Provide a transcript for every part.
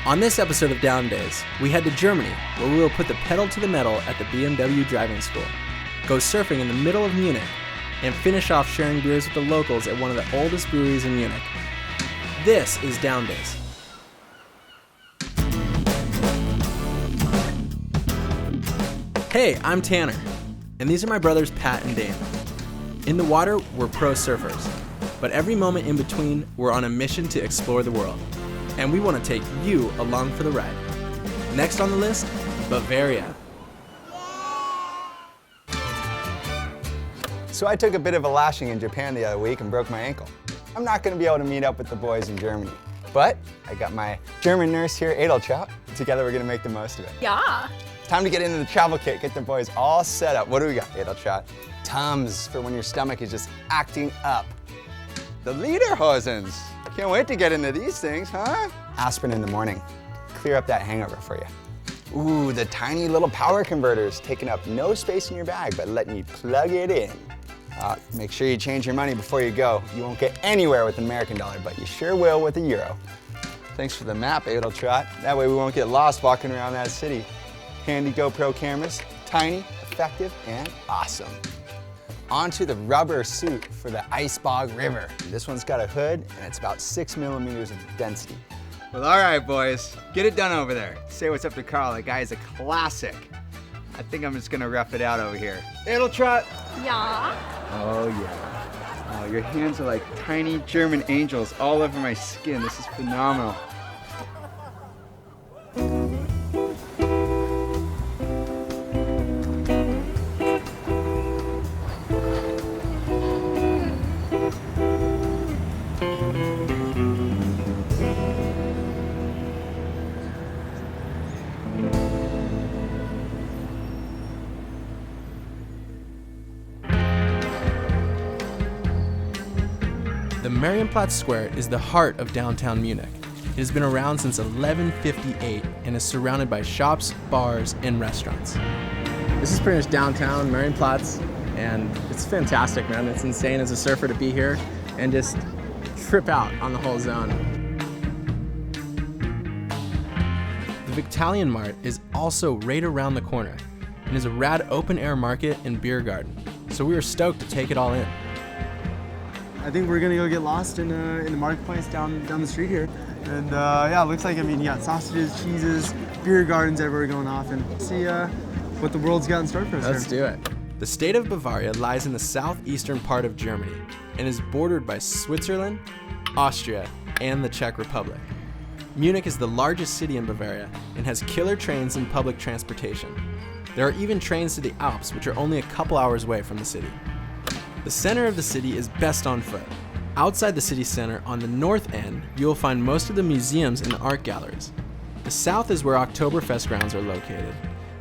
On this episode of Down Days, we head to Germany, where we will put the pedal to the metal at the BMW Driving School, go surfing in the middle of Munich, and finish off sharing beers with the locals at one of the oldest breweries in Munich. This is Down Days. Hey, I'm Tanner, and these are my brothers Pat and Dane. In the water, we're pro surfers, but every moment in between, we're on a mission to explore the world. And we want to take you along for the ride. Next on the list, Bavaria. So I took a bit of a lashing in Japan the other week and broke my ankle. I'm not going to be able to meet up with the boys in Germany. But I got my German nurse here, Edeltraut. Together we're going to make the most of it. Yeah. Time to get into the travel kit, get the boys all set up. What do we got, Edeltraut? Tums for when your stomach is just acting up. The Lederhosens. Can't wait to get into these things, huh? Aspirin in the morning. Clear up that hangover for you. Ooh, the tiny little power converters, taking up no space in your bag, but letting you plug it in. Make sure you change your money before you go. You won't get anywhere with an American dollar, but you sure will with a euro. Thanks for the map, Edeltraut. That way we won't get lost walking around that city. Handy GoPro cameras, tiny, effective, and awesome. Onto the rubber suit for the Eisbach River. This one's got a hood, and it's about 6 millimeters of density. Well, all right, boys, get it done over there. Say what's up to Carl. That guy is a classic. I think I'm just gonna rough it out over here. Edeltraut. Yeah. Oh, yeah. Oh, your hands are like tiny German angels all over my skin. This is phenomenal. The Marienplatz Square is the heart of downtown Munich. It has been around since 1158 and is surrounded by shops, bars, and restaurants. This is pretty much downtown Marienplatz, and it's fantastic, man. It's insane as a surfer to be here and just trip out on the whole zone. The Victorian Mart is also right around the corner and is a rad open-air market and beer garden, so we were stoked to take it all in. I think we're gonna go get lost in the marketplace down the street here. And yeah, it looks like, you got sausages, cheeses, beer gardens everywhere going off, and see what the world's got in store for us. Let's do it. The state of Bavaria lies in the southeastern part of Germany and is bordered by Switzerland, Austria, and the Czech Republic. Munich is the largest city in Bavaria and has killer trains and public transportation. There are even trains to the Alps, which are only a couple hours away from the city. The center of the city is best on foot. Outside the city center, on the north end, you will find most of the museums and art galleries. The south is where Oktoberfest grounds are located.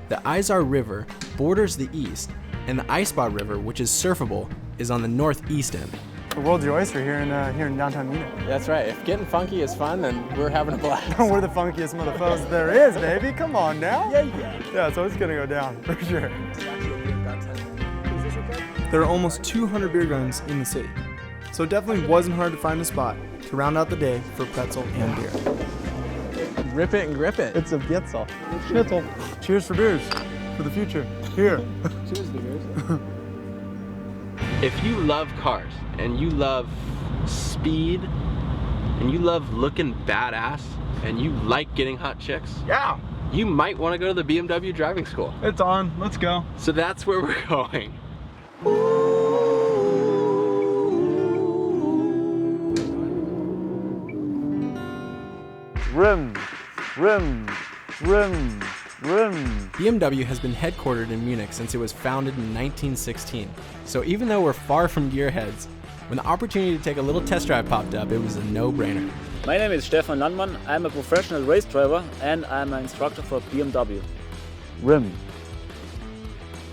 The Eisbach River borders the east, and the Eisbach River, which is surfable, is on the northeast end. The world's your oyster here in downtown Munich. That's right. If getting funky is fun, then we're having a blast. We're the funkiest motherfuckers there is, baby. Come on now. Yeah, so it's gonna go down for sure. There are almost 200 beer gardens in the city, so it definitely wasn't hard to find a spot to round out the day for pretzel and beer. Rip it and grip it. It's a Schnitzel. Schnitzel. Cheers for beers, for the future. Here. Cheers to beers. If you love cars, and you love speed, and you love looking badass, and you like getting hot chicks, Yeah. you might want to go to the BMW Driving School. It's on. Let's go. So that's where we're going. Rim, rim, rim, rim. BMW has been headquartered in Munich since it was founded in 1916. So even though we're far from gearheads, when the opportunity to take a little test drive popped up, it was a no-brainer. My name is Stefan Landmann. I'm a professional race driver and I'm an instructor for BMW. Rim,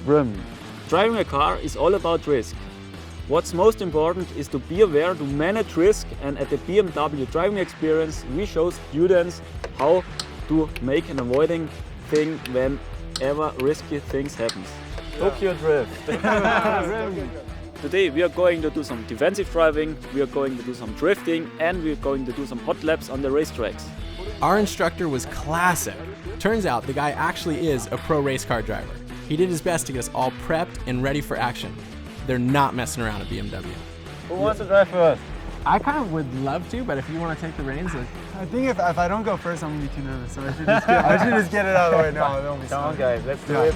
rim. Driving a car is all about risk. What's most important is to be aware to manage risk, and at the BMW driving experience we show students how to make an avoiding thing whenever risky things happen. Tokyo Drift. Today we are going to do some defensive driving, we are going to do some drifting, and we are going to do some hot laps on the racetracks. Our instructor was classic. Turns out the guy actually is a pro race car driver. He did his best to get us all prepped and ready for action. They're not messing around at BMW. Who wants to drive first? I kind of would love to, but if you want to take the reins, I think if I don't go first, I'm gonna be too nervous. So I should just get it out of the way now. Don't be Come on, sorry. guys, let's do it.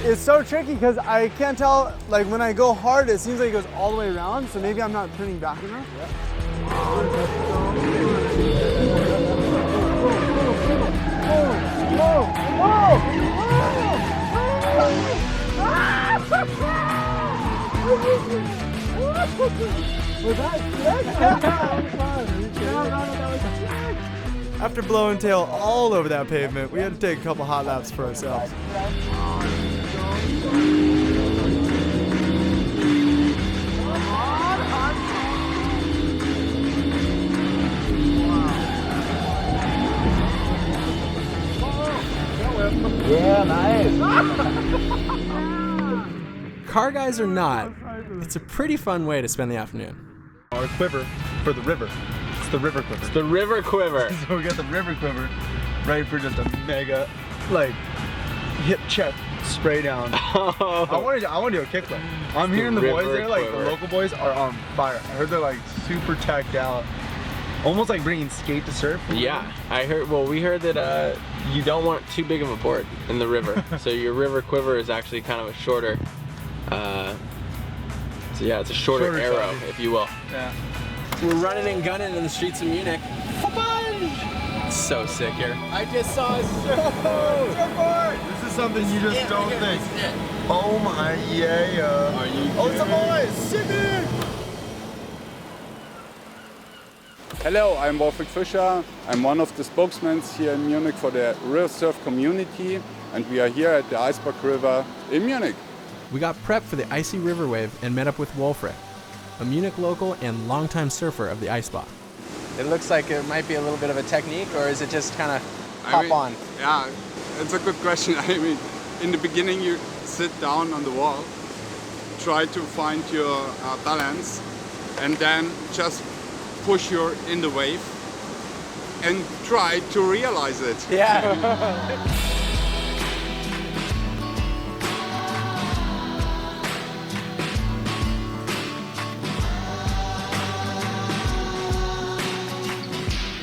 It's so tricky because I can't tell, like when I go hard, it seems like it goes all the way around, so maybe I'm not turning back enough. After blowing tail all over that pavement, we had to take a couple hot laps for ourselves. Yeah, nice. car guys or not, it's a pretty fun way to spend the afternoon. Our quiver for the river. It's the river quiver. The river quiver. So we got the river quiver right for just a mega, like, hip check spray down. I want to do a kickflip. I'm hearing the boys there, like the local boys, are on fire. I heard they're like super tacked out. Almost like bringing skate to surf. Yeah, I heard. Well, we heard that you don't want too big of a board in the river, so your river quiver is actually kind of a shorter. So yeah, it's a shorter arrow, if you will. Yeah. We're running and gunning in the streets of Munich. It's so sick here. I just saw a surfboard. This is something you just don't think. Oh my yeah. Are you? Oh, it's a boy. Sick. Hello, I'm Wolfried Fischer. I'm one of the spokesmen here in Munich for the real surf community, and we are here at the Eisbach River in Munich. We got prepped for the icy river wave and met up with Wolfried, a Munich local and longtime surfer of the Eisbach. It looks like it might be a little bit of a technique, or is it just kind of hop on? Yeah, it's a good question. I mean, in the beginning you sit down on the wall, try to find your balance, and then just push your in the wave and try to realize it. Yeah.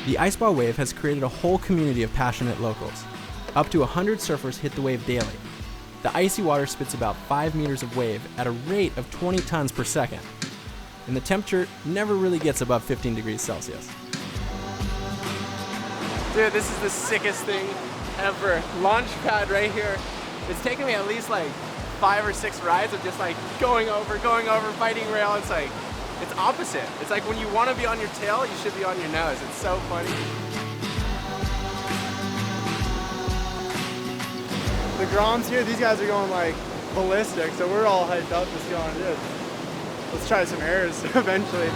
The Eisbach wave has created a whole community of passionate locals. Up to 100 surfers hit the wave daily. The icy water spits about 5 meters of wave at a rate of 20 tons per second. And the temperature never really gets above 15 degrees Celsius. Dude, this is the sickest thing ever. Launch pad right here. It's taken me at least like 5 or 6 rides of just like going over, fighting rail. It's like, it's opposite. It's like when you want to be on your tail, you should be on your nose. It's so funny. The Groms here, these guys are going like ballistic, so we're all hyped up just going, dude, let's try some airs eventually.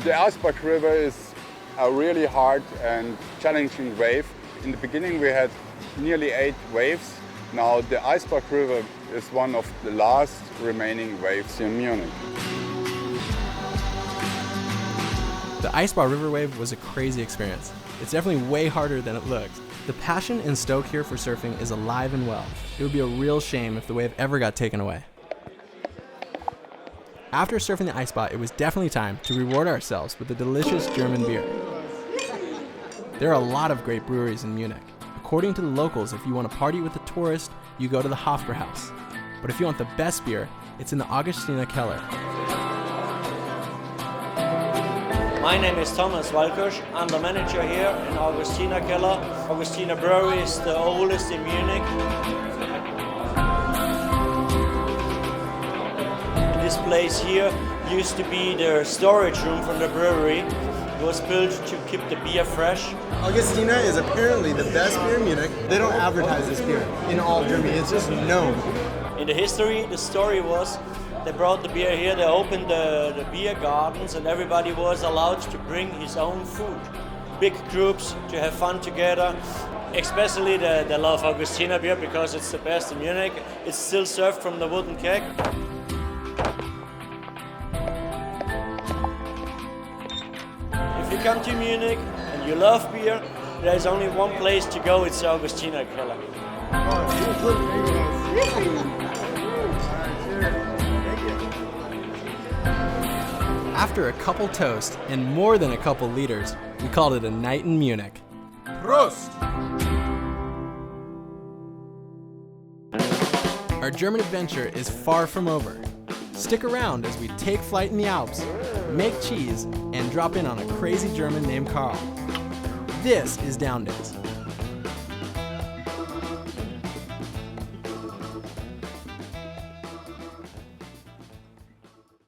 The Eisbach River is a really hard and challenging wave. In the beginning we had nearly 8 waves. Now the Eisbach River is one of the last remaining waves in Munich. The Eisbach River Wave was a crazy experience. It's definitely way harder than it looks. The passion in Stoke here for surfing is alive and well. It would be a real shame if the wave ever got taken away. After surfing the Eisbach, it was definitely time to reward ourselves with a delicious German beer. There are a lot of great breweries in Munich. According to the locals, if you want to party with a tourist, you go to the Hofbrauhaus. But if you want the best beer, it's in the Augustiner Keller. My name is Thomas Walkosch. I'm the manager here in Augustiner Keller. Augustiner Brewery is the oldest in Munich. This place here used to be the storage room from the brewery. It was built to keep the beer fresh. Augustiner is apparently the best beer in Munich. They don't advertise this beer in all of Germany. It's just known. In the history, the story was they brought the beer here, they opened the beer gardens, and everybody was allowed to bring his own food. Big groups to have fun together. Especially the love Augustiner beer because it's the best in Munich. It's still served from the wooden keg. If you come to Munich and you love beer, there's only one place to go, it's the Augustiner Keller. After a couple toasts and more than a couple liters, we called it a night in Munich. Prost! Our German adventure is far from over. Stick around as we take flight in the Alps, make cheese, and drop in on a crazy German named Karl. This is Down Days.